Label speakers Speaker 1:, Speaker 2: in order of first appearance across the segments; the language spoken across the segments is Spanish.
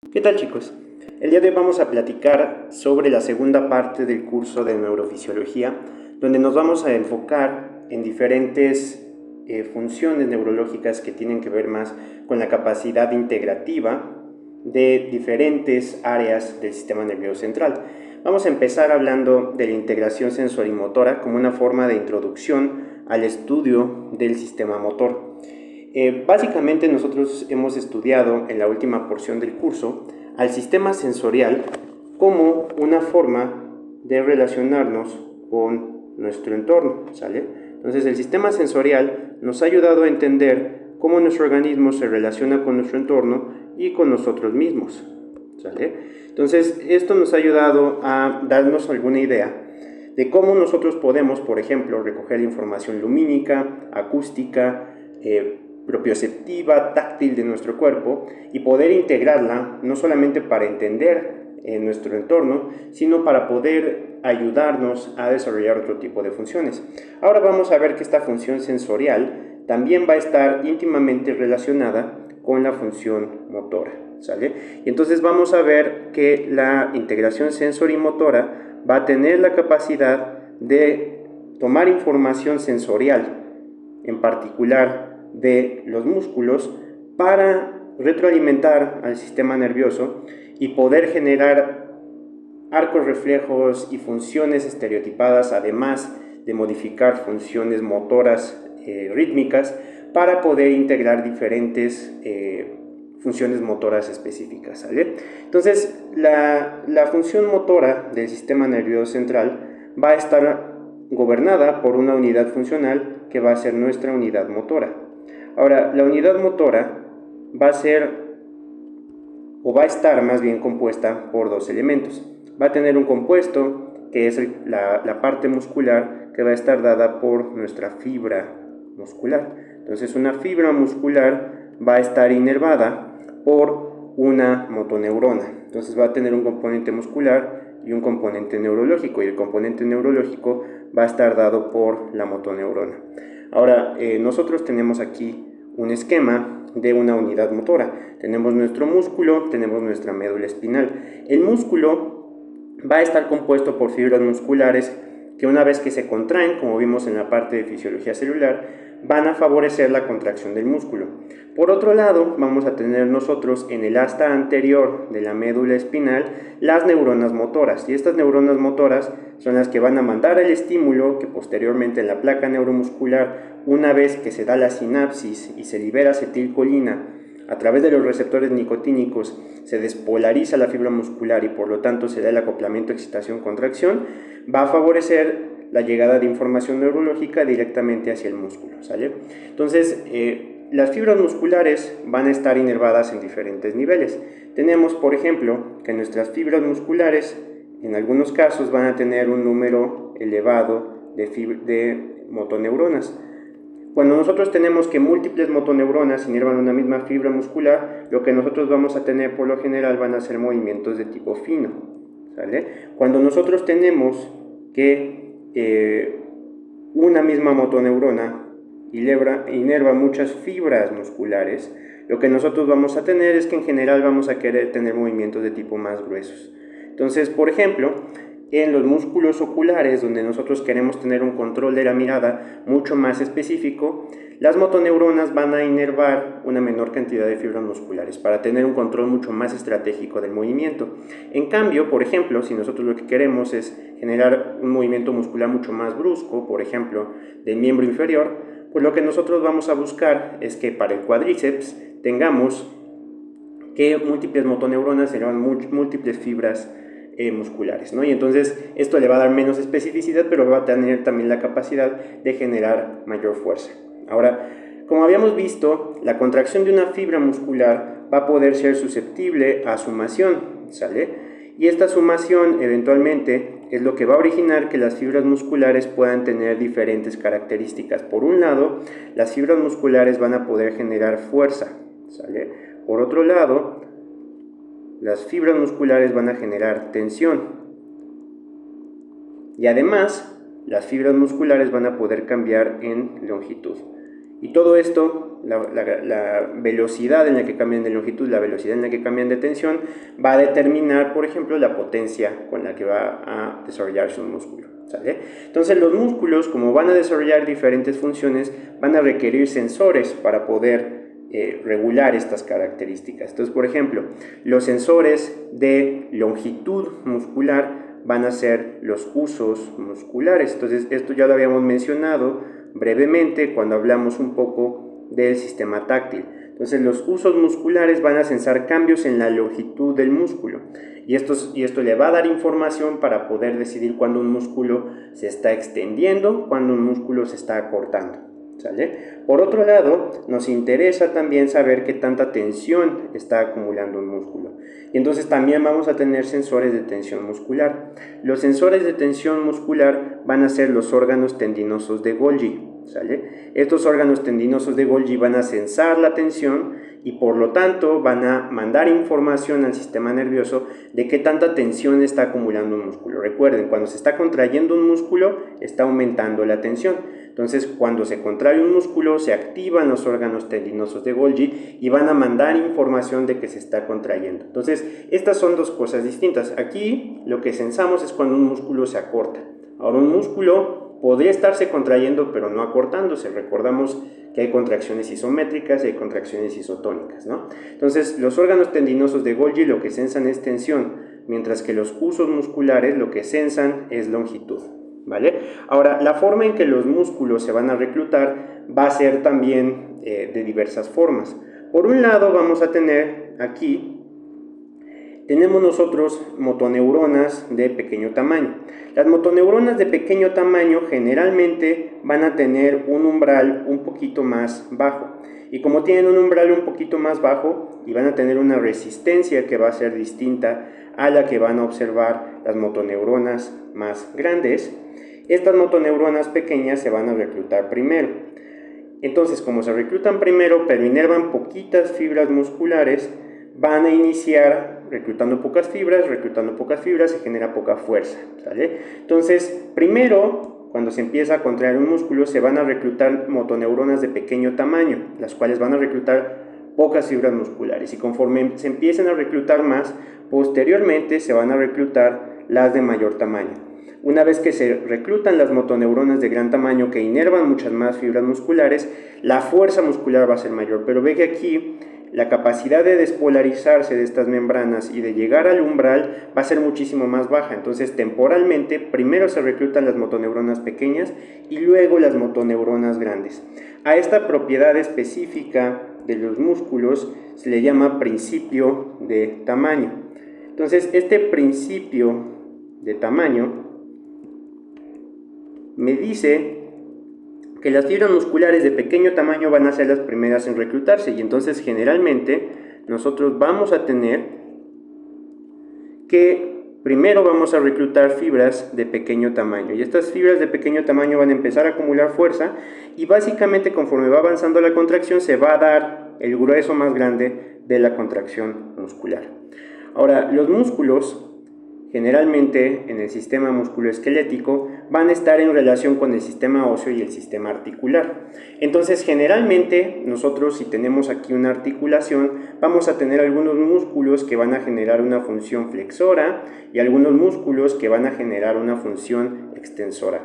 Speaker 1: ¿Qué tal, chicos? El día de hoy vamos a platicar sobre la segunda parte del curso de neurofisiología, donde nos vamos a enfocar en diferentes funciones neurológicas que tienen que ver más con la capacidad integrativa de diferentes áreas del sistema nervioso central. Vamos a empezar hablando de la integración sensorimotora como una forma de introducción al estudio del sistema motor. Básicamente nosotros hemos estudiado en la última porción del curso al sistema sensorial como una forma de relacionarnos con nuestro entorno, ¿sale? Entonces el sistema sensorial nos ha ayudado a entender cómo nuestro organismo se relaciona con nuestro entorno y con nosotros mismos, ¿sale? Entonces esto nos ha ayudado a darnos alguna idea de cómo nosotros podemos, por ejemplo, recoger información lumínica, acústica, propioceptiva, táctil de nuestro cuerpo y poder integrarla no solamente para entender nuestro entorno, sino para poder ayudarnos a desarrollar otro tipo de funciones. Ahora vamos a ver que esta función sensorial también va a estar íntimamente relacionada con la función motora, ¿sale? Y entonces vamos a ver que la integración sensorimotora va a tener la capacidad de tomar información sensorial, en particular de los músculos, para retroalimentar al sistema nervioso y poder generar arcos reflejos y funciones estereotipadas, además de modificar funciones motoras rítmicas para poder integrar diferentes funciones motoras específicas, ¿sale? Entonces, la función motora del sistema nervioso central va a estar gobernada por una unidad funcional que va a ser nuestra unidad motora. Ahora, la unidad motora va a ser, o va a estar más bien compuesta por dos elementos. Va a tener un compuesto, que es la parte muscular, que va a estar dada por nuestra fibra muscular. Entonces, una fibra muscular va a estar inervada por una motoneurona. Entonces, va a tener un componente muscular y un componente neurológico, y el componente neurológico va a estar dado por la motoneurona. Ahora, nosotros tenemos aquí un esquema de una unidad motora. Tenemos nuestro músculo, tenemos nuestra médula espinal. El músculo va a estar compuesto por fibras musculares que, una vez que se contraen, como vimos en la parte de fisiología celular, van a favorecer la contracción del músculo. Por otro lado, vamos a tener nosotros en el asta anterior de la médula espinal las neuronas motoras, y estas neuronas motoras son las que van a mandar el estímulo que posteriormente en la placa neuromuscular, una vez que se da la sinapsis y se libera acetilcolina a través de los receptores nicotínicos, se despolariza la fibra muscular y por lo tanto se da el acoplamiento excitación-contracción, va a favorecer la llegada de información neurológica directamente hacia el músculo, ¿sale? Entonces, las fibras musculares van a estar inervadas en diferentes niveles. Tenemos, por ejemplo, que nuestras fibras musculares en algunos casos van a tener un número elevado de motoneuronas. Cuando nosotros tenemos que múltiples motoneuronas inervan una misma fibra muscular, lo que nosotros vamos a tener por lo general van a ser movimientos de tipo fino, ¿sale? Cuando nosotros tenemos que una misma motoneurona inerva muchas fibras musculares, lo que nosotros vamos a tener es que en general vamos a querer tener movimientos de tipo más gruesos. Entonces, por ejemplo, en los músculos oculares, donde nosotros queremos tener un control de la mirada mucho más específico, las motoneuronas van a inervar una menor cantidad de fibras musculares para tener un control mucho más estratégico del movimiento. En cambio, por ejemplo, si nosotros lo que queremos es generar un movimiento muscular mucho más brusco, por ejemplo, del miembro inferior, pues lo que nosotros vamos a buscar es que para el cuádriceps tengamos que múltiples motoneuronas generan múltiples fibras musculares, ¿no? Y entonces esto le va a dar menos especificidad, pero va a tener también la capacidad de generar mayor fuerza. Ahora, como habíamos visto, la contracción de una fibra muscular va a poder ser susceptible a sumación, ¿sale? Y esta sumación eventualmente es lo que va a originar que las fibras musculares puedan tener diferentes características. Por un lado, las fibras musculares van a poder generar fuerza, ¿sale? Por otro lado, las fibras musculares van a generar tensión. Y además, las fibras musculares van a poder cambiar en longitud. Y todo esto, la velocidad en la que cambian de longitud, la velocidad en la que cambian de tensión, va a determinar, por ejemplo, la potencia con la que va a desarrollarse un músculo, ¿sale? Entonces los músculos, como van a desarrollar diferentes funciones, van a requerir sensores para poder regular estas características. Entonces, por ejemplo, los sensores de longitud muscular van a ser los usos musculares. Entonces, esto ya lo habíamos mencionado brevemente cuando hablamos un poco del sistema táctil. Entonces, los usos musculares van a sensar cambios en la longitud del músculo y esto le va a dar información para poder decidir cuándo un músculo se está extendiendo, cuándo un músculo se está acortando, ¿sale? Por otro lado, nos interesa también saber qué tanta tensión está acumulando un músculo. Y entonces también vamos a tener sensores de tensión muscular. Los sensores de tensión muscular van a ser los órganos tendinosos de Golgi, ¿sale? Estos órganos tendinosos de Golgi van a sensar la tensión y por lo tanto van a mandar información al sistema nervioso de qué tanta tensión está acumulando un músculo. Recuerden, cuando se está contrayendo un músculo, está aumentando la tensión. Entonces, cuando se contrae un músculo, se activan los órganos tendinosos de Golgi y van a mandar información de que se está contrayendo. Entonces, estas son dos cosas distintas. Aquí, lo que sensamos es cuando un músculo se acorta. Ahora, un músculo podría estarse contrayendo, pero no acortándose. Recordamos que hay contracciones isométricas y hay contracciones isotónicas, ¿no? Entonces, los órganos tendinosos de Golgi lo que sensan es tensión, mientras que los usos musculares lo que sensan es longitud, ¿vale? Ahora, la forma en que los músculos se van a reclutar va a ser también de diversas formas. Por un lado, vamos a tener aquí, tenemos nosotros motoneuronas de pequeño tamaño. Las motoneuronas de pequeño tamaño generalmente van a tener un umbral un poquito más bajo. Y como tienen un umbral un poquito más bajo y van a tener una resistencia que va a ser distinta a la que van a observar las motoneuronas más grandes, estas motoneuronas pequeñas se van a reclutar primero. Entonces, como se reclutan primero, pero inervan poquitas fibras musculares, van a iniciar reclutando pocas fibras, se genera poca fuerza, ¿sale? Entonces, primero, cuando se empieza a contraer un músculo, se van a reclutar motoneuronas de pequeño tamaño, las cuales van a reclutar pocas fibras musculares, y conforme se empiecen a reclutar más, posteriormente se van a reclutar las de mayor tamaño. Una vez que se reclutan las motoneuronas de gran tamaño que inervan muchas más fibras musculares, la fuerza muscular va a ser mayor, pero ve que aquí la capacidad de despolarizarse de estas membranas y de llegar al umbral va a ser muchísimo más baja. Entonces, temporalmente, primero se reclutan las motoneuronas pequeñas y luego las motoneuronas grandes. A esta propiedad específica de los músculos se le llama principio de tamaño. Entonces, este principio de tamaño me dice que las fibras musculares de pequeño tamaño van a ser las primeras en reclutarse, y entonces generalmente nosotros vamos a tener que primero vamos a reclutar fibras de pequeño tamaño, y estas fibras de pequeño tamaño van a empezar a acumular fuerza, y básicamente conforme va avanzando la contracción se va a dar el grueso más grande de la contracción muscular. Ahora, los músculos generalmente en el sistema musculoesquelético van a estar en relación con el sistema óseo y el sistema articular. Entonces, generalmente nosotros, si tenemos aquí una articulación, vamos a tener algunos músculos que van a generar una función flexora y algunos músculos que van a generar una función extensora.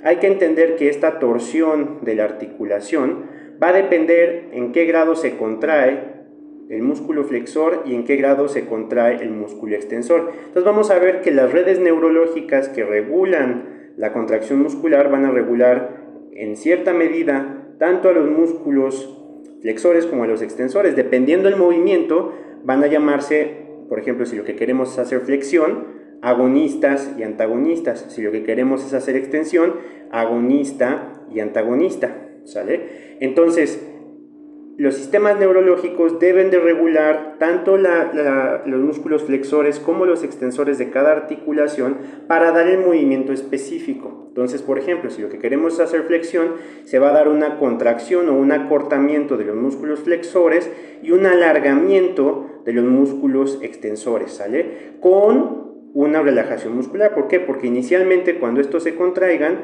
Speaker 1: Hay que entender que esta torsión de la articulación va a depender en qué grado se contrae el músculo flexor y en qué grado se contrae el músculo extensor. Entonces vamos a ver que las redes neurológicas que regulan la contracción muscular van a regular en cierta medida tanto a los músculos flexores como a los extensores. Dependiendo del movimiento van a llamarse, por ejemplo, si lo que queremos es hacer flexión, agonistas y antagonistas. Si lo que queremos es hacer extensión, agonista y antagonista, ¿sale? Entonces, los sistemas neurológicos deben de regular tanto los músculos flexores como los extensores de cada articulación para dar el movimiento específico. Entonces, por ejemplo, si lo que queremos es hacer flexión, se va a dar una contracción o un acortamiento de los músculos flexores y un alargamiento de los músculos extensores, ¿sale? Con una relajación muscular. ¿Por qué? Porque inicialmente cuando estos se contraigan,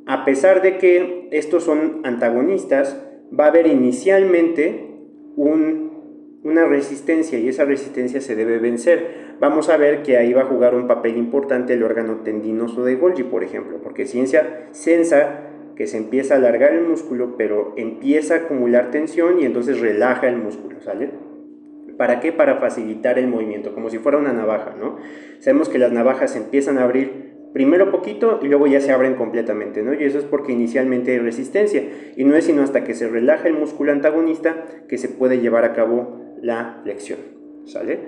Speaker 1: a pesar de que estos son antagonistas, va a haber inicialmente una resistencia, y esa resistencia se debe vencer. Vamos a ver que ahí va a jugar un papel importante el órgano tendinoso de Golgi, por ejemplo, porque ciencia sensa que se empieza a alargar el músculo, pero empieza a acumular tensión y entonces relaja el músculo, ¿sale? ¿Para qué? Para facilitar el movimiento, como si fuera una navaja, ¿no? Sabemos que las navajas se empiezan a abrir primero poquito y luego ya se abren completamente, ¿no? Y eso es porque inicialmente hay resistencia, y no es sino hasta que se relaja el músculo antagonista que se puede llevar a cabo la flexión, ¿sale?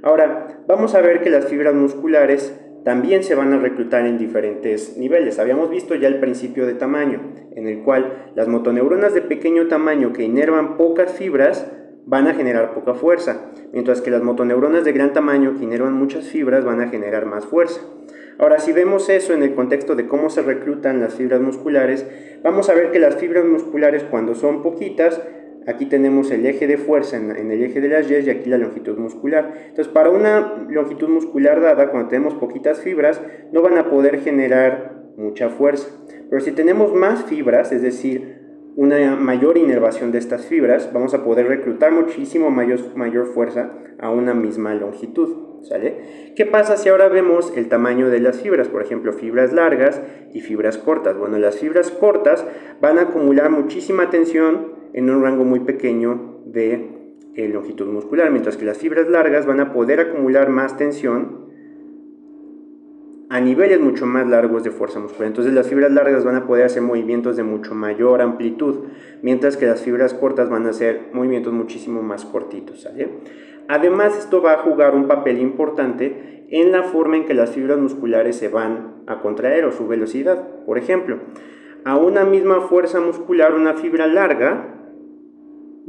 Speaker 1: Ahora, vamos a ver que las fibras musculares también se van a reclutar en diferentes niveles. Habíamos visto ya el principio de tamaño, en el cual las motoneuronas de pequeño tamaño que inervan pocas fibras van a generar poca fuerza, mientras que las motoneuronas de gran tamaño que inervan muchas fibras van a generar más fuerza. Ahora, si vemos eso en el contexto de cómo se reclutan las fibras musculares, vamos a ver que las fibras musculares, cuando son poquitas, aquí tenemos el eje de fuerza en el eje de las Y y aquí la longitud muscular. Entonces, para una longitud muscular dada, cuando tenemos poquitas fibras, no van a poder generar mucha fuerza. Pero si tenemos más fibras, es decir, una mayor inervación de estas fibras, vamos a poder reclutar muchísimo mayor fuerza a una misma longitud, ¿sale? ¿Qué pasa si ahora vemos el tamaño de las fibras? Por ejemplo, fibras largas y fibras cortas. Bueno, las fibras cortas van a acumular muchísima tensión en un rango muy pequeño de longitud muscular, mientras que las fibras largas van a poder acumular más tensión a niveles mucho más largos de fuerza muscular. Entonces las fibras largas van a poder hacer movimientos de mucho mayor amplitud, mientras que las fibras cortas van a hacer movimientos muchísimo más cortitos, ¿sale? Además, esto va a jugar un papel importante en la forma en que las fibras musculares se van a contraer o su velocidad. Por ejemplo, a una misma fuerza muscular, una fibra larga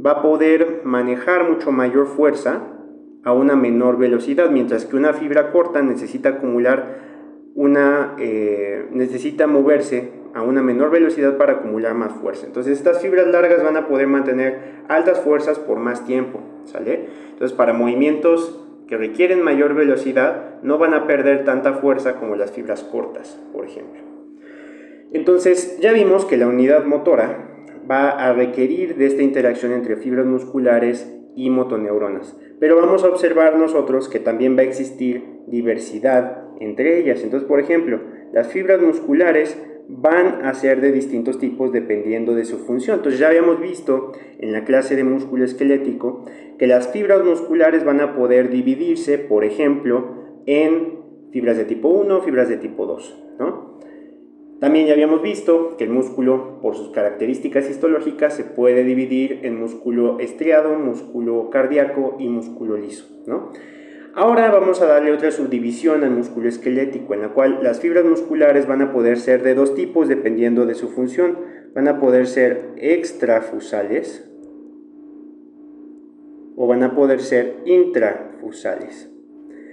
Speaker 1: va a poder manejar mucho mayor fuerza a una menor velocidad, mientras que una fibra corta necesita acumular necesita moverse a una menor velocidad para acumular más fuerza. Entonces estas fibras largas van a poder mantener altas fuerzas por más tiempo, ¿sale? Entonces, para movimientos que requieren mayor velocidad no van a perder tanta fuerza como las fibras cortas, por ejemplo. Entonces ya vimos que la unidad motora va a requerir de esta interacción entre fibras musculares y motoneuronas, pero vamos a observar nosotros que también va a existir diversidad entre ellas. Entonces, por ejemplo, las fibras musculares van a ser de distintos tipos dependiendo de su función. Entonces ya habíamos visto en la clase de músculo esquelético que las fibras musculares van a poder dividirse, por ejemplo, en fibras de tipo 1, fibras de tipo 2, ¿no? También ya habíamos visto que el músculo, por sus características histológicas, se puede dividir en músculo estriado, músculo cardíaco y músculo liso, ¿no? Ahora vamos a darle otra subdivisión al músculo esquelético, en la cual las fibras musculares van a poder ser de dos tipos dependiendo de su función. Van a poder ser extrafusales o van a poder ser intrafusales.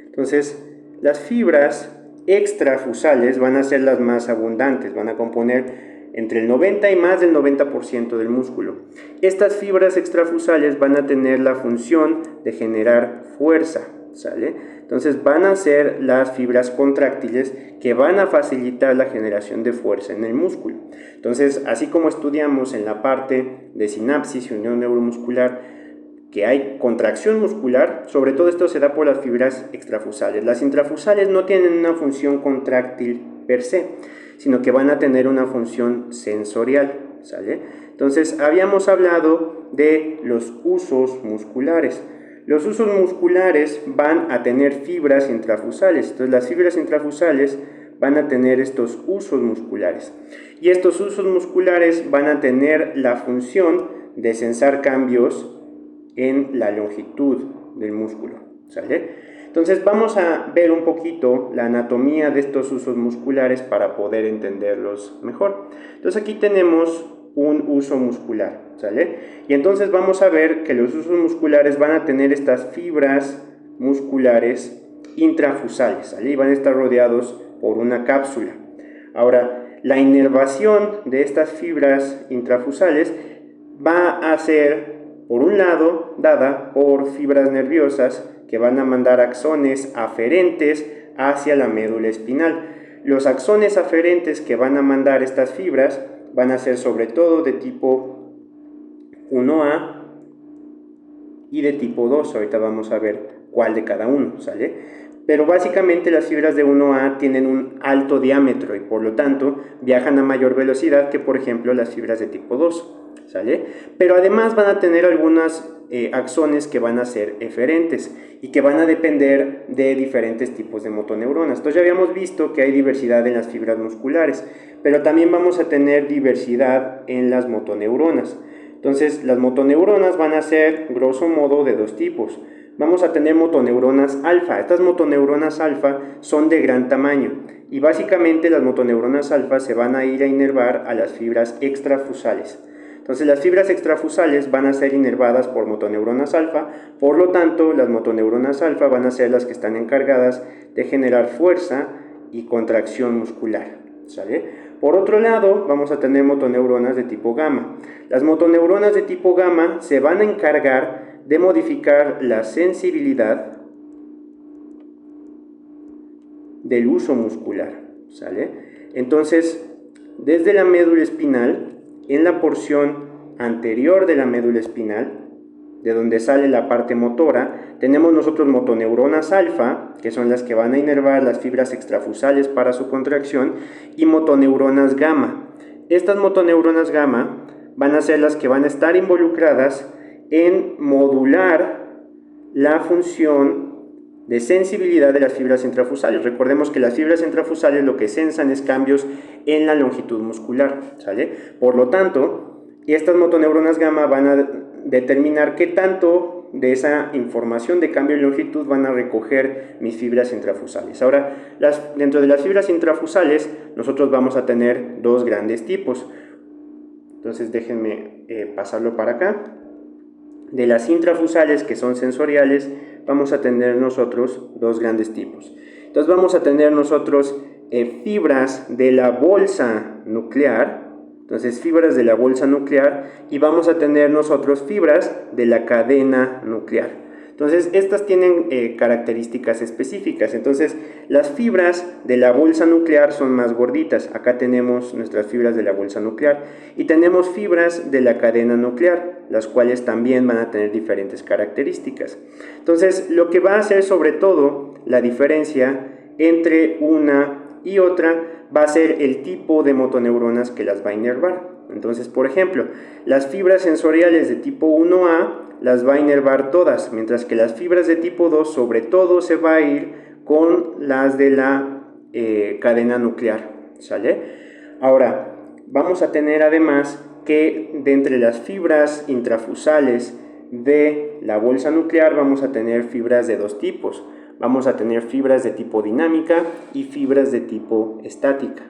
Speaker 1: Entonces, las fibras extrafusales van a ser las más abundantes, van a componer entre el 90 y más del 90% del músculo. Estas fibras extrafusales van a tener la función de generar fuerza, ¿sale? Entonces van a ser las fibras contráctiles que van a facilitar la generación de fuerza en el músculo. Entonces, así como estudiamos en la parte de sinapsis y unión neuromuscular que hay contracción muscular, sobre todo esto se da por las fibras extrafusales. Las intrafusales no tienen una función contráctil per se, sino que van a tener una función sensorial, ¿sale? Entonces, habíamos hablado de los usos musculares. Los usos musculares van a tener fibras intrafusales. Entonces, las fibras intrafusales van a tener estos usos musculares. Y estos usos musculares van a tener la función de sensar cambios en la longitud del músculo, ¿sale? Entonces vamos a ver un poquito la anatomía de estos usos musculares para poder entenderlos mejor. Entonces aquí tenemos un uso muscular, ¿sale? Y entonces vamos a ver que los usos musculares van a tener estas fibras musculares intrafusales, ¿sale? Y van a estar rodeados por una cápsula. Ahora, la inervación de estas fibras intrafusales va a ser, por un lado, dada por fibras nerviosas que van a mandar axones aferentes hacia la médula espinal. Los axones aferentes que van a mandar estas fibras van a ser sobre todo de tipo 1A y de tipo 2. Ahorita vamos a ver cuál de cada uno, ¿sale? Pero básicamente las fibras de 1A tienen un alto diámetro y por lo tanto viajan a mayor velocidad que por ejemplo las fibras de tipo 2, ¿sale? Pero además van a tener algunas axones que van a ser eferentes y que van a depender de diferentes tipos de motoneuronas. Entonces ya habíamos visto que hay diversidad en las fibras musculares, pero también vamos a tener diversidad en las motoneuronas. Entonces las motoneuronas van a ser grosso modo de dos tipos. Vamos a tener motoneuronas alfa. Estas motoneuronas alfa son de gran tamaño y básicamente las motoneuronas alfa se van a ir a inervar a las fibras extrafusales. Entonces las fibras extrafusales van a ser inervadas por motoneuronas alfa, por lo tanto las motoneuronas alfa van a ser las que están encargadas de generar fuerza y contracción muscular, ¿sale? Por otro lado, vamos a tener motoneuronas de tipo gamma. Las motoneuronas de tipo gamma se van a encargar de modificar la sensibilidad del uso muscular, ¿sale? Entonces, desde la médula espinal, en la porción anterior de la médula espinal, de donde sale la parte motora, tenemos nosotros motoneuronas alfa, que son las que van a inervar las fibras extrafusales para su contracción, y motoneuronas gamma. Estas motoneuronas gamma van a ser las que van a estar involucradas en modular la función de sensibilidad de las fibras intrafusales. Recordemos que las fibras intrafusales lo que sensan es cambios en la longitud muscular, ¿sale? Por lo tanto, estas motoneuronas gamma van a determinar qué tanto de esa información de cambio en longitud van a recoger mis fibras intrafusales. Ahora, dentro de las fibras intrafusales, nosotros vamos a tener dos grandes tipos. Entonces, déjenme pasarlo para acá. De las intrafusales, que son sensoriales, vamos a tener nosotros dos grandes tipos. Entonces vamos a tener nosotros fibras de la bolsa nuclear, entonces fibras de la bolsa nuclear, y vamos a tener nosotros fibras de la cadena nuclear. Entonces estas tienen características específicas. Entonces las fibras de la bolsa nuclear son más gorditas. Acá tenemos nuestras fibras de la bolsa nuclear y tenemos fibras de la cadena nuclear, las cuales también van a tener diferentes características. Entonces lo que va a hacer sobre todo la diferencia entre una y otra va a ser el tipo de motoneuronas que las va a inervar. Entonces, por ejemplo, las fibras sensoriales de tipo 1A las va a inervar todas, mientras que las fibras de tipo 2 sobre todo se va a ir con las de la cadena nuclear, ¿sale? Ahora, vamos a tener además que de entre las fibras intrafusales de la bolsa nuclear vamos a tener fibras de dos tipos. Vamos a tener fibras de tipo dinámica y fibras de tipo estática.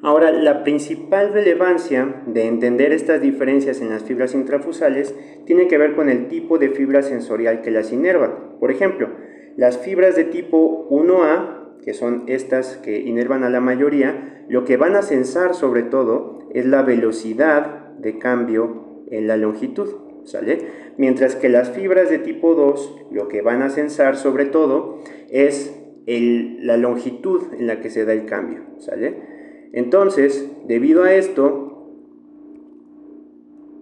Speaker 1: Ahora, la principal relevancia de entender estas diferencias en las fibras intrafusales tiene que ver con el tipo de fibra sensorial que las inerva. Por ejemplo, las fibras de tipo 1A, que son estas que inervan a la mayoría, lo que van a sensar sobre todo es la velocidad de cambio en la longitud, ¿sale? Mientras que las fibras de tipo 2 lo que van a sensar sobre todo es la longitud en la que se da el cambio, ¿sale? Entonces, debido a esto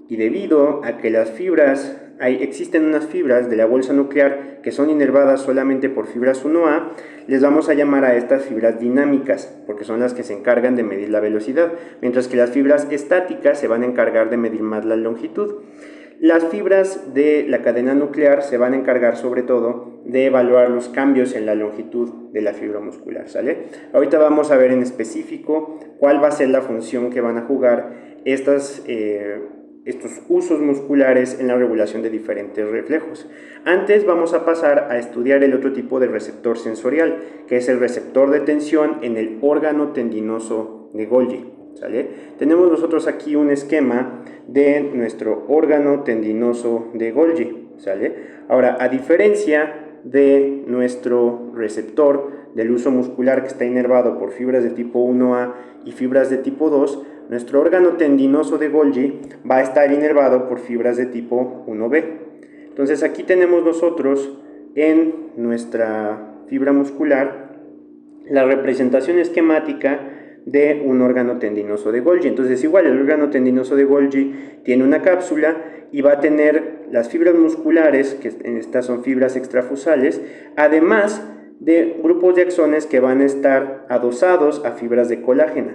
Speaker 1: y debido a que las fibras, existen unas fibras de la bolsa nuclear que son inervadas solamente por fibras 1A, les vamos a llamar a estas fibras dinámicas, porque son las que se encargan de medir la velocidad, mientras que las fibras estáticas se van a encargar de medir más la longitud. Las fibras de la cadena nuclear se van a encargar sobre todo de evaluar los cambios en la longitud de la fibra muscular, ¿sale? Ahorita vamos a ver en específico cuál va a ser la función que van a jugar estos usos musculares en la regulación de diferentes reflejos. Antes vamos a pasar a estudiar el otro tipo de receptor sensorial, que es el receptor de tensión en el órgano tendinoso de Golgi, ¿sale? Tenemos nosotros aquí un esquema de nuestro órgano tendinoso de Golgi, ¿sale? Ahora, a diferencia de nuestro receptor del uso muscular que está inervado por fibras de tipo 1A y fibras de tipo 2, nuestro órgano tendinoso de Golgi va a estar inervado por fibras de tipo 1B. Entonces aquí tenemos nosotros en nuestra fibra muscular la representación esquemática de un órgano tendinoso de Golgi. Entonces igual el órgano tendinoso de Golgi tiene una cápsula y va a tener las fibras musculares, que estas son fibras extrafusales, además de grupos de axones que van a estar adosados a fibras de colágeno.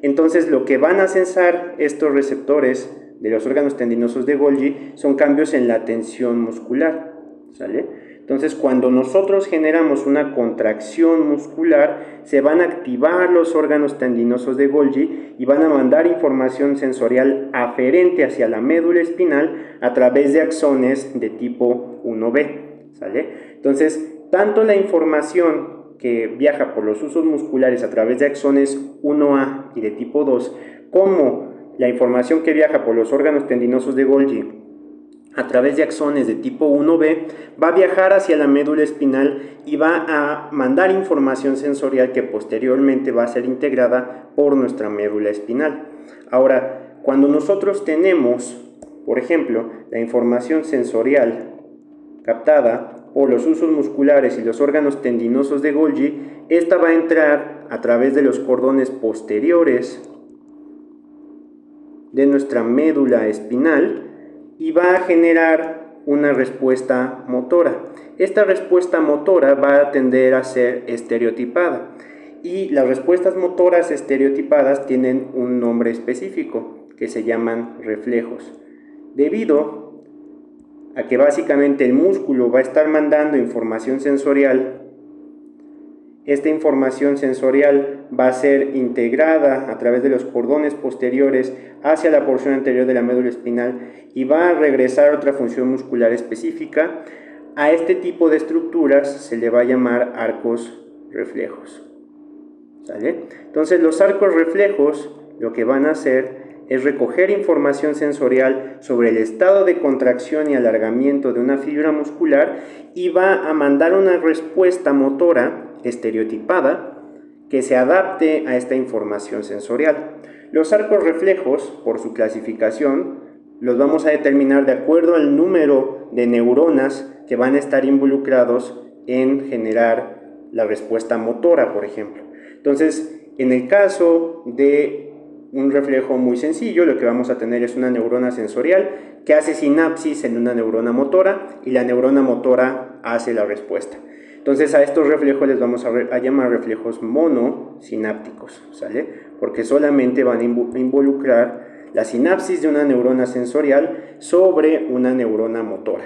Speaker 1: Entonces lo que van a sensar estos receptores de los órganos tendinosos de Golgi son cambios en la tensión muscular, ¿sale? Entonces cuando nosotros generamos una contracción muscular, se van a activar los órganos tendinosos de Golgi y van a mandar información sensorial aferente hacia la médula espinal a través de axones de tipo 1B, ¿sale? Entonces tanto la información que viaja por los usos musculares a través de axones 1A y de tipo 2, como la información que viaja por los órganos tendinosos de Golgi a través de axones de tipo 1B, va a viajar hacia la médula espinal y va a mandar información sensorial que posteriormente va a ser integrada por nuestra médula espinal. Ahora, cuando nosotros tenemos, por ejemplo, la información sensorial captada por los usos musculares y los órganos tendinosos de Golgi, esta va a entrar a través de los cordones posteriores de nuestra médula espinal y va a generar una respuesta motora. Esta respuesta motora va a tender a ser estereotipada y las respuestas motoras estereotipadas tienen un nombre específico que se llaman reflejos, debido a que básicamente el músculo va a estar mandando información sensorial. Esta información sensorial va a ser integrada a través de los cordones posteriores hacia la porción anterior de la médula espinal y va a regresar a otra función muscular específica. A este tipo de estructuras se le va a llamar arcos reflejos, ¿sale? Entonces los arcos reflejos lo que van a hacer es recoger información sensorial sobre el estado de contracción y alargamiento de una fibra muscular y va a mandar una respuesta motora estereotipada que se adapte a esta información sensorial. Los arcos reflejos, por su clasificación, los vamos a determinar de acuerdo al número de neuronas que van a estar involucrados en generar la respuesta motora, por ejemplo. Entonces, en el caso de un reflejo muy sencillo, lo que vamos a tener es una neurona sensorial que hace sinapsis en una neurona motora y la neurona motora hace la respuesta. Entonces a estos reflejos les vamos a llamar reflejos monosinápticos, ¿sale? Porque solamente van a involucrar la sinapsis de una neurona sensorial sobre una neurona motora.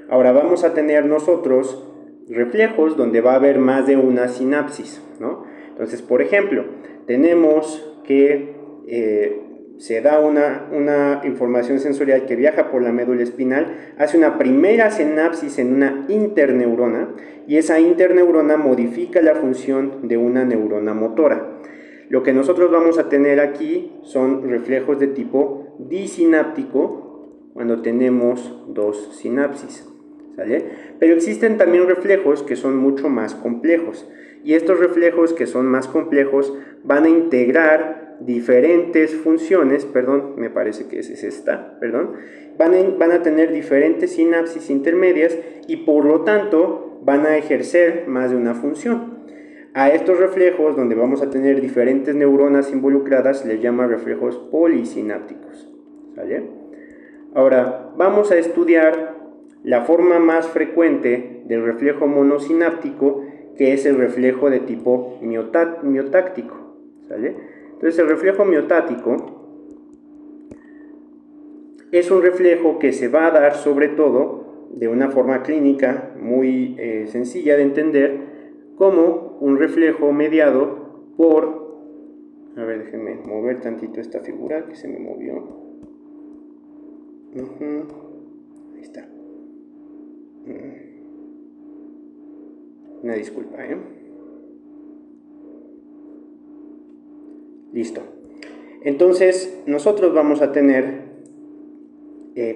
Speaker 1: Ahora vamos a tener nosotros reflejos donde va a haber más de una sinapsis, ¿no? Entonces, por ejemplo, tenemos que se da una información sensorial que viaja por la médula espinal, hace una primera sinapsis en una interneurona y esa interneurona modifica la función de una neurona motora. Lo que nosotros vamos a tener aquí son reflejos de tipo disináptico cuando tenemos dos sinapsis, ¿sale? Pero existen también reflejos que son mucho más complejos y estos reflejos que son más complejos van a integrar diferentes funciones, me parece que es esta, van a tener diferentes sinapsis intermedias y por lo tanto van a ejercer más de una función. A estos reflejos, donde vamos a tener diferentes neuronas involucradas, les llama reflejos polisinápticos, ¿sale? Ahora, vamos a estudiar la forma más frecuente del reflejo monosináptico, que es el reflejo de tipo miotáctico, ¿sale? Entonces el reflejo miotático es un reflejo que se va a dar sobre todo de una forma clínica muy sencilla de entender como un reflejo mediado por, a ver, déjenme mover tantito esta figura que se me movió. Ahí está. Una disculpa, Listo. Entonces, nosotros vamos a tener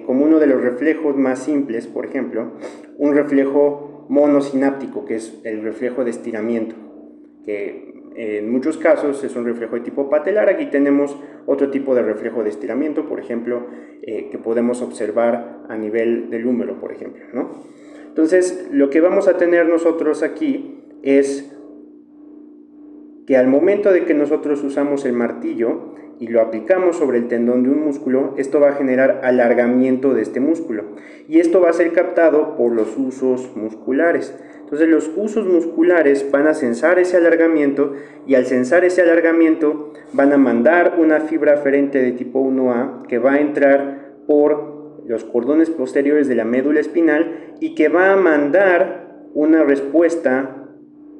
Speaker 1: como uno de los reflejos más simples, por ejemplo, un reflejo monosináptico, que es el reflejo de estiramiento, que en muchos casos es un reflejo de tipo patelar. Aquí tenemos otro tipo de reflejo de estiramiento, por ejemplo, que podemos observar a nivel del húmero, por ejemplo, ¿no? Entonces, lo que vamos a tener nosotros aquí es que al momento de que nosotros usamos el martillo y lo aplicamos sobre el tendón de un músculo, esto va a generar alargamiento de este músculo y esto va a ser captado por los usos musculares. Entonces los usos musculares van a sensar ese alargamiento y al sensar ese alargamiento van a mandar una fibra aferente de tipo 1A que va a entrar por los cordones posteriores de la médula espinal y que va a mandar una respuesta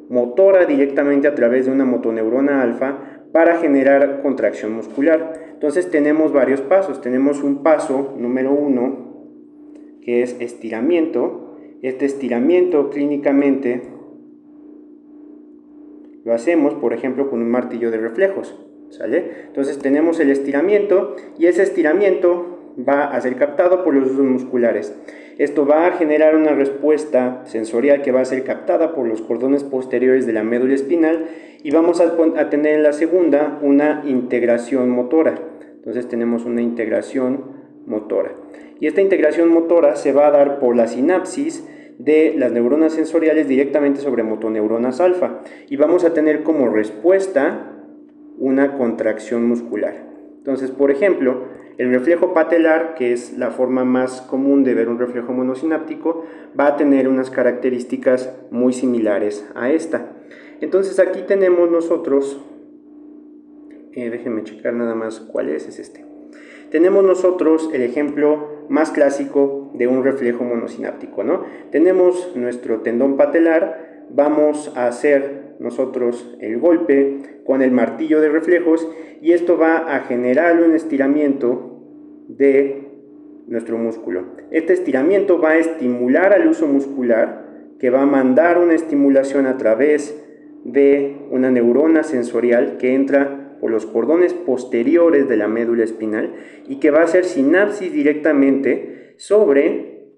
Speaker 1: motora directamente a través de una motoneurona alfa para generar contracción muscular. Entonces tenemos varios pasos. Tenemos un paso número 1 que es estiramiento. Este estiramiento clínicamente lo hacemos, por ejemplo, con un martillo de reflejos, ¿sale? Entonces tenemos el estiramiento y ese estiramiento va a ser captado por los usos musculares. Esto va a generar una respuesta sensorial que va a ser captada por los cordones posteriores de la médula espinal y vamos a tener en la segunda una integración motora. Entonces tenemos una integración motora. Y esta integración motora se va a dar por la sinapsis de las neuronas sensoriales directamente sobre motoneuronas alfa y vamos a tener como respuesta una contracción muscular. Entonces, por ejemplo, el reflejo patelar, que es la forma más común de ver un reflejo monosináptico, va a tener unas características muy similares a esta. Entonces aquí tenemos nosotros, déjenme checar nada más cuál es este. Tenemos nosotros el ejemplo más clásico de un reflejo monosináptico, ¿no? Tenemos nuestro tendón patelar, vamos a hacer nosotros el golpe con el martillo de reflejos y esto va a generar un estiramiento de nuestro músculo. Este estiramiento va a estimular al uso muscular que va a mandar una estimulación a través de una neurona sensorial que entra por los cordones posteriores de la médula espinal y que va a hacer sinapsis directamente sobre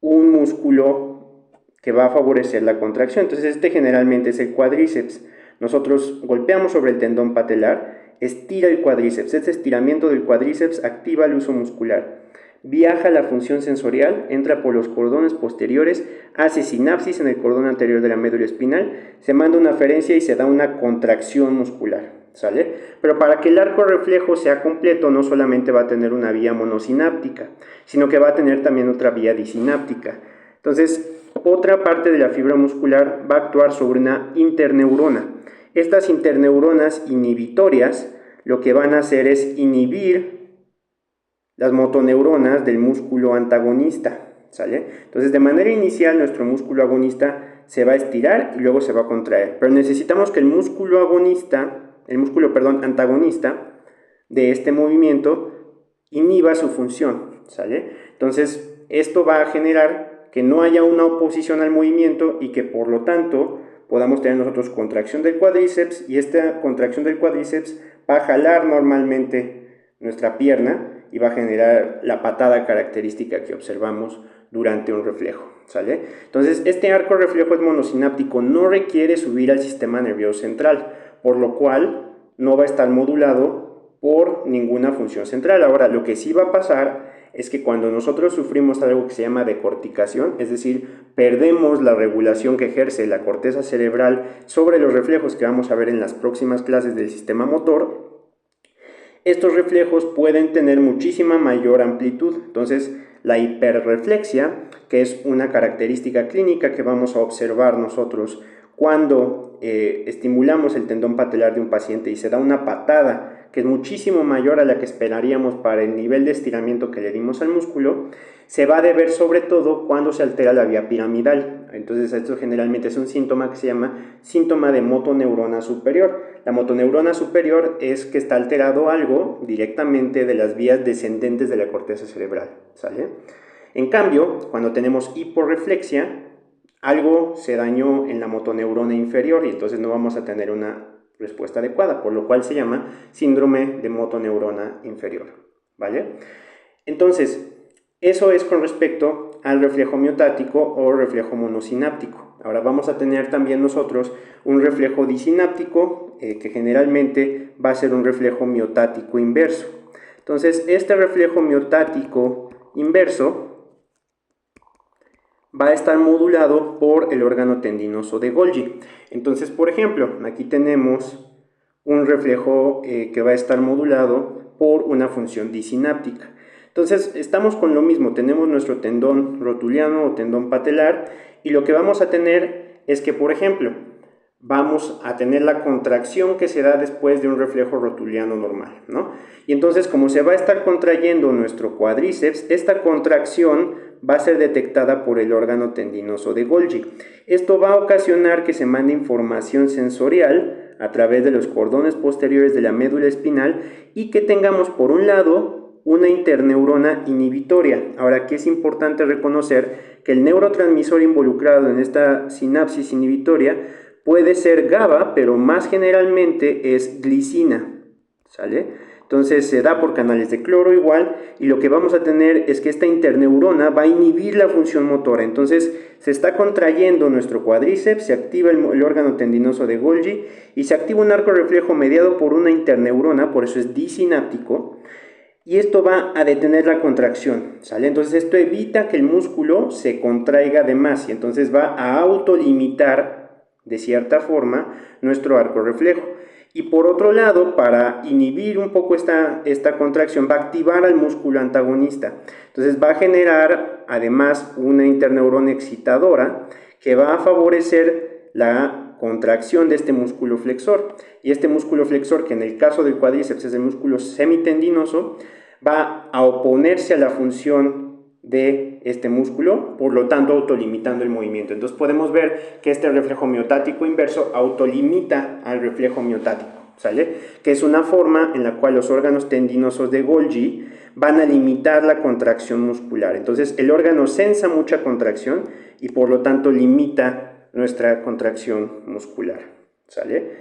Speaker 1: un músculo que va a favorecer la contracción. Entonces este generalmente es el cuádriceps. Nosotros golpeamos sobre el tendón patelar, estira el cuádriceps. Este estiramiento del cuádriceps activa el uso muscular. Viaja la función sensorial, entra por los cordones posteriores, hace sinapsis en el cordón anterior de la médula espinal, se manda una aferencia y se da una contracción muscular, ¿sale? Pero para que el arco reflejo sea completo no solamente va a tener una vía monosináptica, sino que va a tener también otra vía disináptica. Entonces, otra parte de la fibra muscular va a actuar sobre una interneurona. Estas interneuronas inhibitorias lo que van a hacer es inhibir las motoneuronas del músculo antagonista, ¿sale? Entonces, de manera inicial, nuestro músculo agonista se va a estirar y luego se va a contraer, pero necesitamos que el músculo antagonista de este movimiento inhiba su función, ¿sale? Entonces, esto va a generar que no haya una oposición al movimiento y que, por lo tanto, podamos tener nosotros contracción del cuádriceps y esta contracción del cuádriceps va a jalar normalmente nuestra pierna y va a generar la patada característica que observamos durante un reflejo, ¿sale? Entonces, este arco reflejo es monosináptico, no requiere subir al sistema nervioso central, por lo cual no va a estar modulado por ninguna función central. Ahora, lo que sí va a pasar es que cuando nosotros sufrimos algo que se llama decorticación, es decir, perdemos la regulación que ejerce la corteza cerebral sobre los reflejos que vamos a ver en las próximas clases del sistema motor, estos reflejos pueden tener muchísima mayor amplitud. Entonces, la hiperreflexia, que es una característica clínica que vamos a observar nosotros cuando estimulamos el tendón patelar de un paciente y se da una patada que es muchísimo mayor a la que esperaríamos para el nivel de estiramiento que le dimos al músculo, se va a deber sobre todo cuando se altera la vía piramidal. Entonces esto generalmente es un síntoma que se llama síntoma de motoneurona superior. La motoneurona superior es que está alterado algo directamente de las vías descendentes de la corteza cerebral, ¿sale? En cambio, cuando tenemos hiporreflexia, algo se dañó en la motoneurona inferior y entonces no vamos a tener una respuesta adecuada, por lo cual se llama síndrome de motoneurona inferior, ¿vale? Entonces, eso es con respecto al reflejo miotático o reflejo monosináptico. Ahora vamos a tener también nosotros un reflejo disináptico que generalmente va a ser un reflejo miotático inverso. Entonces, este reflejo miotático inverso va a estar modulado por el órgano tendinoso de Golgi. Entonces, por ejemplo, aquí tenemos un reflejo que va a estar modulado por una función disináptica. Entonces, estamos con lo mismo, tenemos nuestro tendón rotuliano o tendón patelar, y lo que vamos a tener es que, por ejemplo, vamos a tener la contracción que se da después de un reflejo rotuliano normal, ¿no? Y entonces, como se va a estar contrayendo nuestro cuádriceps, esta contracción va a ser detectada por el órgano tendinoso de Golgi. Esto va a ocasionar que se mande información sensorial a través de los cordones posteriores de la médula espinal y que tengamos, por un lado, una interneurona inhibitoria. Ahora, aquí es importante reconocer que el neurotransmisor involucrado en esta sinapsis inhibitoria puede ser GABA, pero más generalmente es glicina, ¿sale? Entonces se da por canales de cloro igual, y lo que vamos a tener es que esta interneurona va a inhibir la función motora. Entonces se está contrayendo nuestro cuádriceps, se activa el órgano tendinoso de Golgi y se activa un arco reflejo mediado por una interneurona, por eso es disináptico, y esto va a detener la contracción, ¿sale? Entonces esto evita que el músculo se contraiga de más y entonces va a autolimitar de cierta forma nuestro arco reflejo. Y por otro lado, para inhibir un poco esta contracción, va a activar al músculo antagonista. Entonces va a generar además una interneurona excitadora que va a favorecer la contracción de este músculo flexor. Y este músculo flexor, que en el caso del cuádriceps es el músculo semitendinoso, va a oponerse a la función de este músculo, por lo tanto autolimitando el movimiento. Entonces podemos ver que este reflejo miotático inverso autolimita al reflejo miotático, ¿sale? Que es una forma en la cual los órganos tendinosos de Golgi van a limitar la contracción muscular. Entonces el órgano sensa mucha contracción y por lo tanto limita nuestra contracción muscular, ¿sale?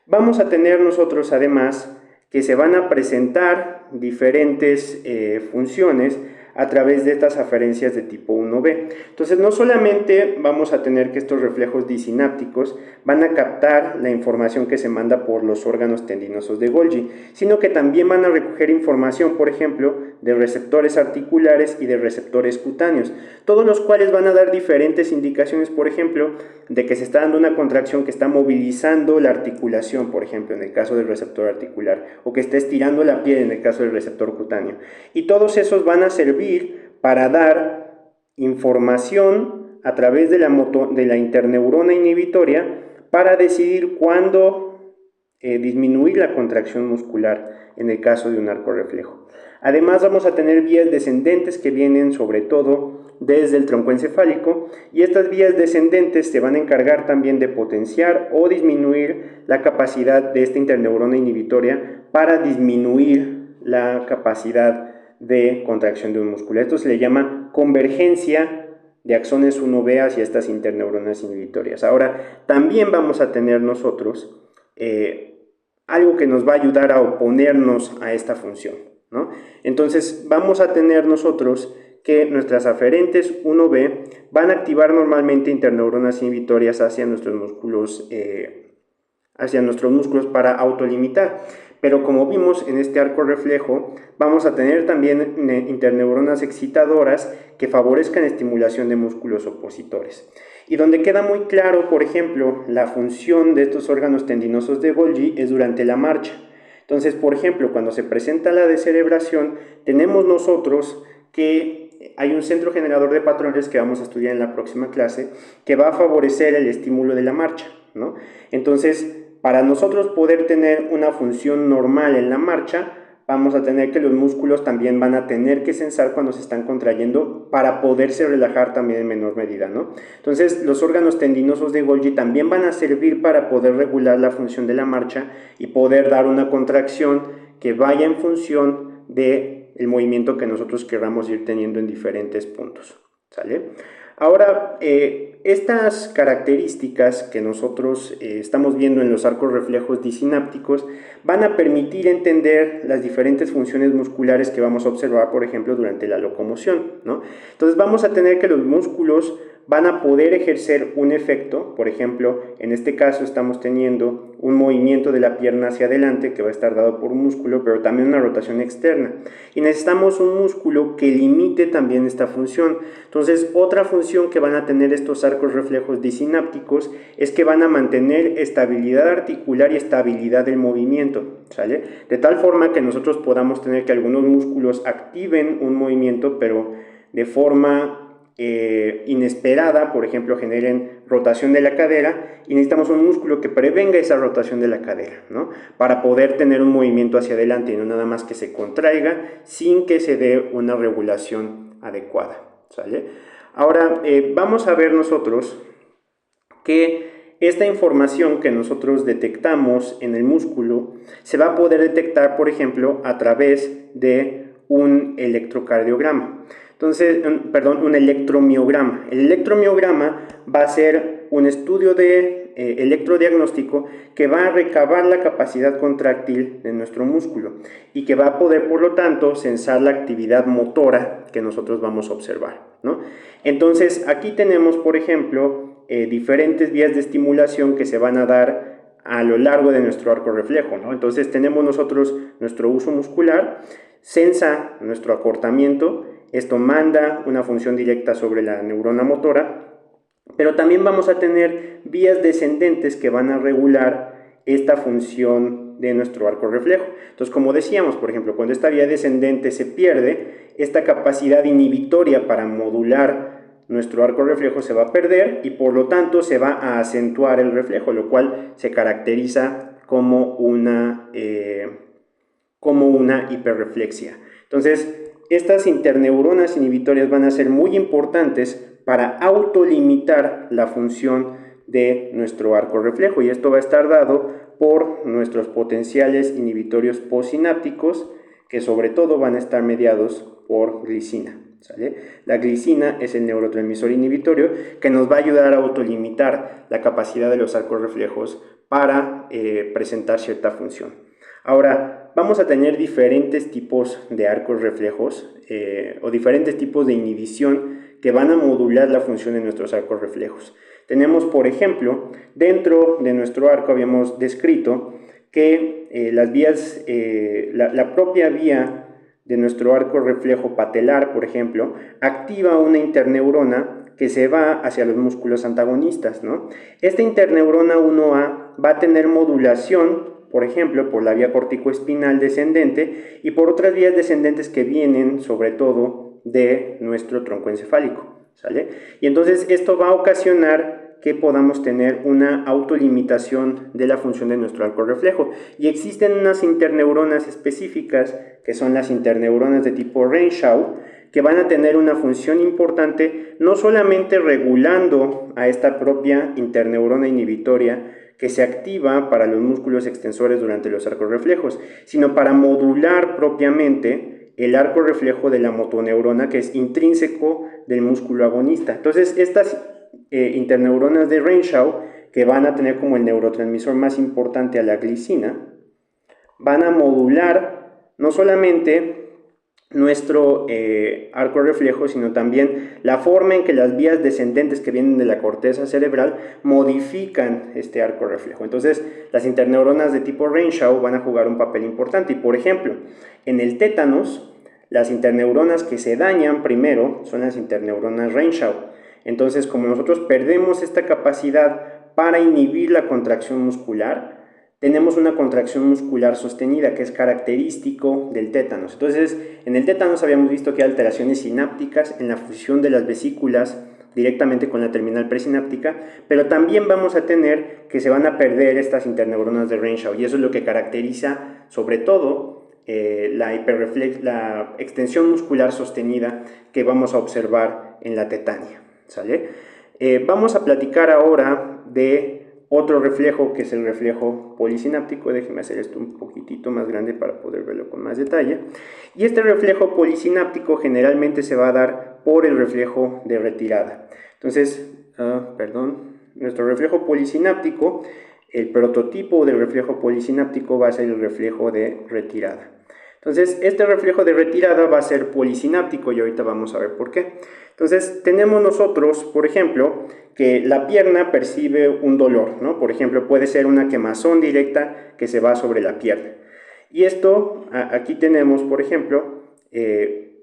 Speaker 1: Vamos a tener nosotros además que se van a presentar diferentes funciones a través de estas aferencias de tipo 1B. Entonces no solamente vamos a tener que estos reflejos disinápticos van a captar la información que se manda por los órganos tendinosos de Golgi, sino que también van a recoger información, por ejemplo, de receptores articulares y de receptores cutáneos, todos los cuales van a dar diferentes indicaciones, por ejemplo, de que se está dando una contracción que está movilizando la articulación, por ejemplo, en el caso del receptor articular, o que está estirando la piel en el caso del receptor cutáneo. Y todos esos van a servir para dar información a través de la interneurona inhibitoria para decidir cuándo disminuir la contracción muscular en el caso de un arco reflejo. Además vamos a tener vías descendentes que vienen sobre todo desde el tronco encefálico, y estas vías descendentes se van a encargar también de potenciar o disminuir la capacidad de esta interneurona inhibitoria para disminuir la capacidad de contracción de un músculo. Esto se le llama convergencia de axones 1B hacia estas interneuronas inhibitorias. Ahora, también vamos a tener nosotros algo que nos va a ayudar a oponernos a esta función, ¿no? Entonces, vamos a tener nosotros que nuestras aferentes 1B van a activar normalmente interneuronas inhibitorias hacia nuestros músculos para autolimitar. Pero como vimos en este arco reflejo, vamos a tener también interneuronas excitadoras que favorezcan estimulación de músculos opositores. Y donde queda muy claro, por ejemplo, la función de estos órganos tendinosos de Golgi es durante la marcha. Entonces, por ejemplo, cuando se presenta la descerebración, tenemos nosotros que hay un centro generador de patrones que vamos a estudiar en la próxima clase que va a favorecer el estímulo de la marcha, ¿no? Entonces, para nosotros poder tener una función normal en la marcha, vamos a tener que los músculos también van a tener que sensar cuando se están contrayendo para poderse relajar también en menor medida, ¿no? Entonces, los órganos tendinosos de Golgi también van a servir para poder regular la función de la marcha y poder dar una contracción que vaya en función del movimiento que nosotros queramos ir teniendo en diferentes puntos, ¿sale? Ahora, estas características que nosotros estamos viendo en los arcos reflejos disinápticos van a permitir entender las diferentes funciones musculares que vamos a observar, por ejemplo, durante la locomoción, ¿no? Entonces vamos a tener que los músculos van a poder ejercer un efecto. Por ejemplo, en este caso estamos teniendo un movimiento de la pierna hacia adelante que va a estar dado por un músculo, pero también una rotación externa. Y necesitamos un músculo que limite también esta función. Entonces, otra función que van a tener estos arcos reflejos disinápticos es que van a mantener estabilidad articular y estabilidad del movimiento, ¿sale? De tal forma que nosotros podamos tener que algunos músculos activen un movimiento, pero de forma inesperada, por ejemplo, generen rotación de la cadera, y necesitamos un músculo que prevenga esa rotación de la cadera, ¿no? Para poder tener un movimiento hacia adelante y no nada más que se contraiga sin que se dé una regulación adecuada, ¿sale? Ahora vamos a ver nosotros que esta información que nosotros detectamos en el músculo se va a poder detectar, por ejemplo, a través de un electrocardiograma. Entonces, un electromiograma. El electromiograma va a ser un estudio de electrodiagnóstico que va a recabar la capacidad contráctil de nuestro músculo y que va a poder, por lo tanto, censar la actividad motora que nosotros vamos a observar, ¿no? Entonces, aquí tenemos, por ejemplo, diferentes vías de estimulación que se van a dar a lo largo de nuestro arco reflejo, ¿no? Entonces, tenemos nosotros nuestro uso muscular, sensa nuestro acortamiento. Esto manda una función directa sobre la neurona motora, pero también vamos a tener vías descendentes que van a regular esta función de nuestro arco reflejo. Entonces, como decíamos, por ejemplo, cuando esta vía descendente se pierde, esta capacidad inhibitoria para modular nuestro arco reflejo se va a perder y por lo tanto se va a acentuar el reflejo, lo cual se caracteriza como una hiperreflexia. Entonces, estas interneuronas inhibitorias van a ser muy importantes para autolimitar la función de nuestro arco reflejo, y esto va a estar dado por nuestros potenciales inhibitorios postsinápticos, que sobre todo van a estar mediados por glicina, ¿sale? La glicina es el neurotransmisor inhibitorio que nos va a ayudar a autolimitar la capacidad de los arcos reflejos para presentar cierta función. Ahora, vamos a tener diferentes tipos de arcos reflejos o diferentes tipos de inhibición que van a modular la función de nuestros arcos reflejos. Tenemos, por ejemplo, dentro de nuestro arco habíamos descrito que las vías, la propia vía de nuestro arco reflejo patelar, por ejemplo, activa una interneurona que se va hacia los músculos antagonistas, ¿no? Esta interneurona 1A va a tener modulación, por ejemplo, por la vía corticoespinal descendente y por otras vías descendentes que vienen sobre todo de nuestro tronco encefálico, ¿sale? Y entonces esto va a ocasionar que podamos tener una autolimitación de la función de nuestro arco reflejo. Y existen unas interneuronas específicas, que son las interneuronas de tipo Renshaw, que van a tener una función importante, no solamente regulando a esta propia interneurona inhibitoria, que se activa para los músculos extensores durante los arcos reflejos, sino para modular propiamente el arco reflejo de la motoneurona, que es intrínseco del músculo agonista. Entonces, estas interneuronas de Renshaw, que van a tener como el neurotransmisor más importante a la glicina, van a modular no solamente nuestro arco reflejo, sino también la forma en que las vías descendentes que vienen de la corteza cerebral modifican este arco reflejo. Entonces, las interneuronas de tipo Renshaw van a jugar un papel importante. Y por ejemplo, en el tétanos, las interneuronas que se dañan primero son las interneuronas Renshaw. Entonces, como nosotros perdemos esta capacidad para inhibir la contracción muscular, tenemos una contracción muscular sostenida, que es característico del tétanos. Entonces, en el tétanos habíamos visto que hay alteraciones sinápticas en la fusión de las vesículas directamente con la terminal presináptica, pero también vamos a tener que se van a perder estas interneuronas de Renshaw, y eso es lo que caracteriza sobre todo la extensión muscular sostenida que vamos a observar en la tetania, ¿sale? Vamos a platicar ahora de otro reflejo, que es el reflejo polisináptico. Déjenme hacer esto un poquitito más grande para poder verlo con más detalle. Y este reflejo polisináptico generalmente se va a dar por el reflejo de retirada. Entonces, nuestro reflejo polisináptico, el prototipo del reflejo polisináptico va a ser el reflejo de retirada. Entonces, este reflejo de retirada va a ser polisináptico y ahorita vamos a ver por qué. Entonces, tenemos nosotros, por ejemplo, que la pierna percibe un dolor, ¿no? Por ejemplo, puede ser una quemazón directa que se va sobre la pierna. Y esto, aquí tenemos, por ejemplo,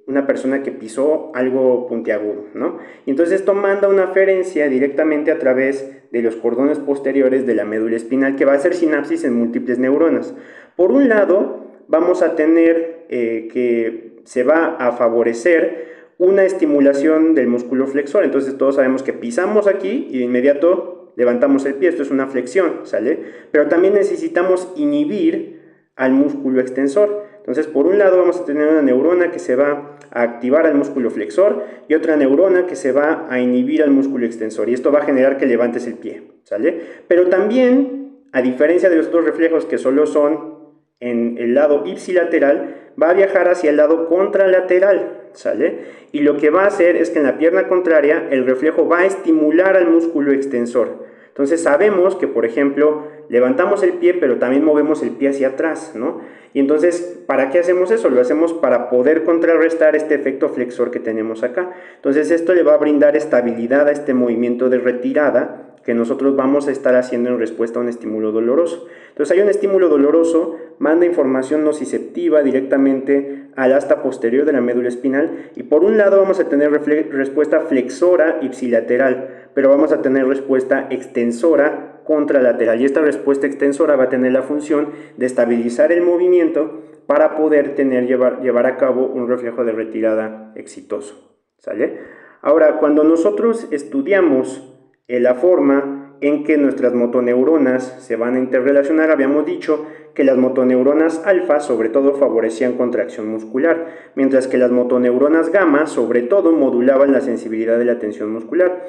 Speaker 1: una persona que pisó algo puntiagudo, ¿no? Y entonces esto manda una aferencia directamente a través de los cordones posteriores de la médula espinal que va a hacer sinapsis en múltiples neuronas. Por un lado, vamos a tener que se va a favorecer una estimulación del músculo flexor. Entonces todos sabemos que pisamos aquí y de inmediato levantamos el pie, esto es una flexión, ¿sale? Pero también necesitamos inhibir al músculo extensor. Entonces, por un lado vamos a tener una neurona que se va a activar al músculo flexor y otra neurona que se va a inhibir al músculo extensor. Y esto va a generar que levantes el pie, ¿sale? Pero también, a diferencia de los otros reflejos que solo son en el lado ipsilateral, va a viajar hacia el lado contralateral, ¿sale? Y lo que va a hacer es que en la pierna contraria el reflejo va a estimular al músculo extensor. Entonces sabemos que, por ejemplo, levantamos el pie, pero también movemos el pie hacia atrás, ¿no? Y entonces, ¿para qué hacemos eso? Lo hacemos para poder contrarrestar este efecto flexor que tenemos acá. Entonces esto le va a brindar estabilidad a este movimiento de retirada que nosotros vamos a estar haciendo en respuesta a un estímulo doloroso. Entonces hay un estímulo doloroso, manda información nociceptiva directamente al asta posterior de la médula espinal y por un lado vamos a tener respuesta flexora ipsilateral, pero vamos a tener respuesta extensora contralateral y esta respuesta extensora va a tener la función de estabilizar el movimiento para poder llevar a cabo un reflejo de retirada exitoso, ¿sale? Ahora, cuando nosotros estudiamos la forma en que nuestras motoneuronas se van a interrelacionar, habíamos dicho que las motoneuronas alfa sobre todo favorecían contracción muscular, mientras que las motoneuronas gamma sobre todo modulaban la sensibilidad de la tensión muscular.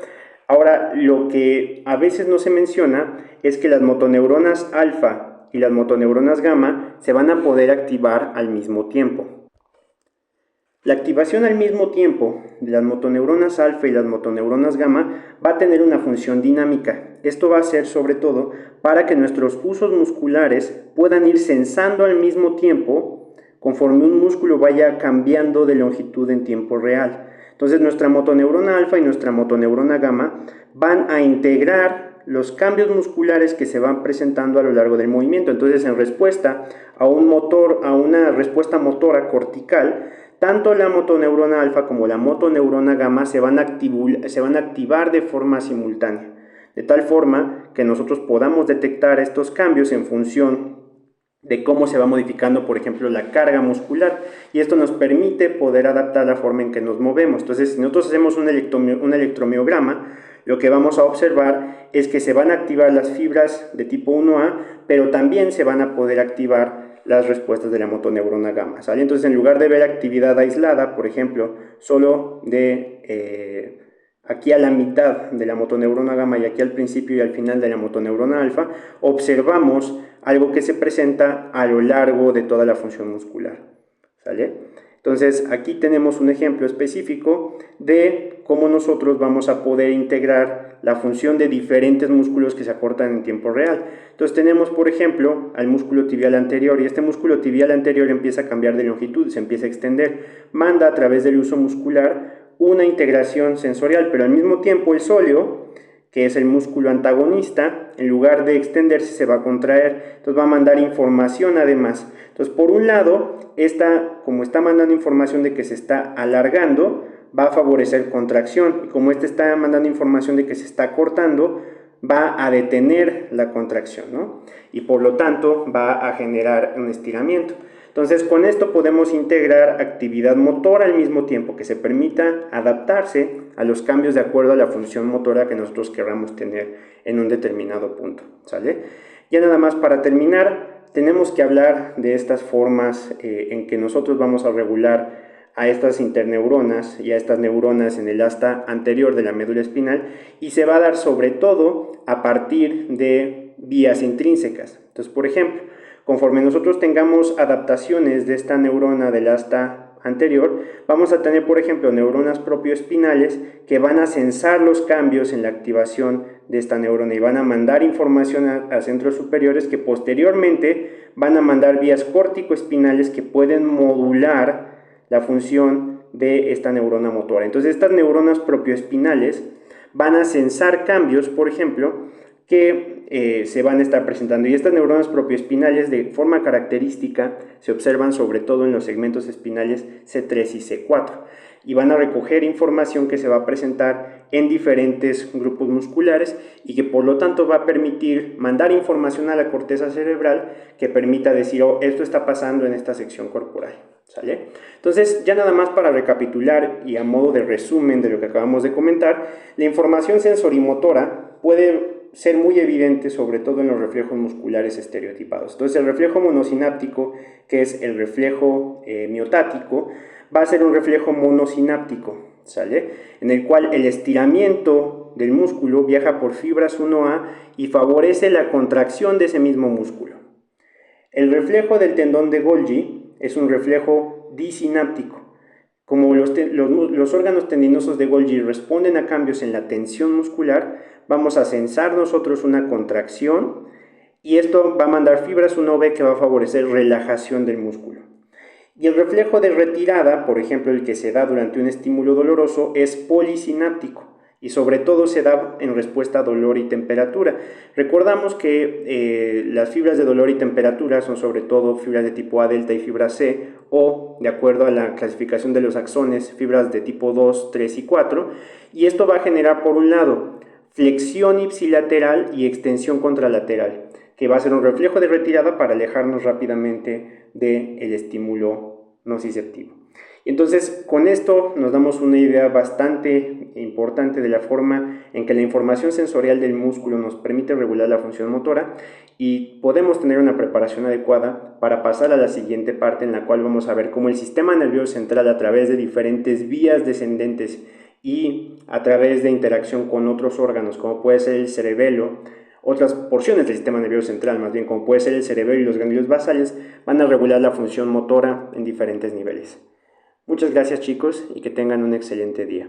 Speaker 1: Ahora, lo que a veces no se menciona es que las motoneuronas alfa y las motoneuronas gamma se van a poder activar al mismo tiempo. La activación al mismo tiempo de las motoneuronas alfa y las motoneuronas gamma va a tener una función dinámica. Esto va a ser sobre todo para que nuestros usos musculares puedan ir sensando al mismo tiempo conforme un músculo vaya cambiando de longitud en tiempo real. Entonces nuestra motoneurona alfa y nuestra motoneurona gamma van a integrar los cambios musculares que se van presentando a lo largo del movimiento. Entonces en respuesta a una respuesta motora cortical, tanto la motoneurona alfa como la motoneurona gamma se van a activar de forma simultánea, de tal forma que nosotros podamos detectar estos cambios en función de cómo se va modificando, por ejemplo, la carga muscular, y esto nos permite poder adaptar la forma en que nos movemos. Entonces, si nosotros hacemos un electromiograma, lo que vamos a observar es que se van a activar las fibras de tipo 1A, pero también se van a poder activar las respuestas de la motoneurona gamma, ¿sale? Entonces, en lugar de ver actividad aislada, por ejemplo, solo de aquí a la mitad de la motoneurona gamma y aquí al principio y al final de la motoneurona alfa, observamos algo que se presenta a lo largo de toda la función muscular, ¿sale? Entonces, aquí tenemos un ejemplo específico de cómo nosotros vamos a poder integrar la función de diferentes músculos que se acortan en tiempo real. Entonces, tenemos, por ejemplo, al músculo tibial anterior, y este músculo tibial anterior empieza a cambiar de longitud, se empieza a extender, manda a través del uso muscular una integración sensorial, pero al mismo tiempo el sóleo, que es el músculo antagonista, en lugar de extenderse se va a contraer, entonces va a mandar información además. Entonces, por un lado, como está mandando información de que se está alargando, va a favorecer contracción, y como está mandando información de que se está cortando, va a detener la contracción, ¿no? Y por lo tanto va a generar un estiramiento. Entonces, con esto podemos integrar actividad motora al mismo tiempo que se permita adaptarse a los cambios de acuerdo a la función motora que nosotros queramos tener en un determinado punto, ¿sale? Ya nada más para terminar, tenemos que hablar de estas formas en que nosotros vamos a regular a estas interneuronas y a estas neuronas en el asta anterior de la médula espinal, y se va a dar sobre todo a partir de vías intrínsecas. Entonces, por ejemplo, conforme nosotros tengamos adaptaciones de esta neurona del asta anterior, vamos a tener, por ejemplo, neuronas propioespinales que van a sensar los cambios en la activación de esta neurona y van a mandar información a centros superiores que posteriormente van a mandar vías córtico-espinales que pueden modular la función de esta neurona motora. Entonces estas neuronas propioespinales van a sensar cambios, por ejemplo, que se van a estar presentando, y estas neuronas propioespinales de forma característica se observan sobre todo en los segmentos espinales C3 y C4 y van a recoger información que se va a presentar en diferentes grupos musculares y que por lo tanto va a permitir mandar información a la corteza cerebral que permita decir, oh, esto está pasando en esta sección corporal, ¿sale? Entonces, ya nada más para recapitular y a modo de resumen de lo que acabamos de comentar, la información sensorimotora puede ser muy evidente sobre todo en los reflejos musculares estereotipados. Entonces, el reflejo monosináptico, que es el reflejo miotático, va a ser un reflejo monosináptico, ¿sale? En el cual el estiramiento del músculo viaja por fibras 1A y favorece la contracción de ese mismo músculo. El reflejo del tendón de Golgi es un reflejo disináptico. Como los órganos tendinosos de Golgi responden a cambios en la tensión muscular, vamos a sensar nosotros una contracción y esto va a mandar fibras 1B que va a favorecer relajación del músculo. Y el reflejo de retirada, por ejemplo el que se da durante un estímulo doloroso, es polisináptico y sobre todo se da en respuesta a dolor y temperatura. Recordamos que las fibras de dolor y temperatura son sobre todo fibras de tipo A delta y fibra C, o de acuerdo a la clasificación de los axones, fibras de tipo 2, 3 y 4, y esto va a generar por un lado flexión ipsilateral y extensión contralateral, que va a ser un reflejo de retirada para alejarnos rápidamente del estímulo nociceptivo. Entonces, con esto nos damos una idea bastante importante de la forma en que la información sensorial del músculo nos permite regular la función motora y podemos tener una preparación adecuada para pasar a la siguiente parte, en la cual vamos a ver cómo el sistema nervioso central, a través de diferentes vías descendentes y a través de interacción con otros órganos, como puede ser el cerebelo, otras porciones del sistema nervioso central, más bien como puede ser el cerebelo y los ganglios basales, van a regular la función motora en diferentes niveles. Muchas gracias, chicos, y que tengan un excelente día.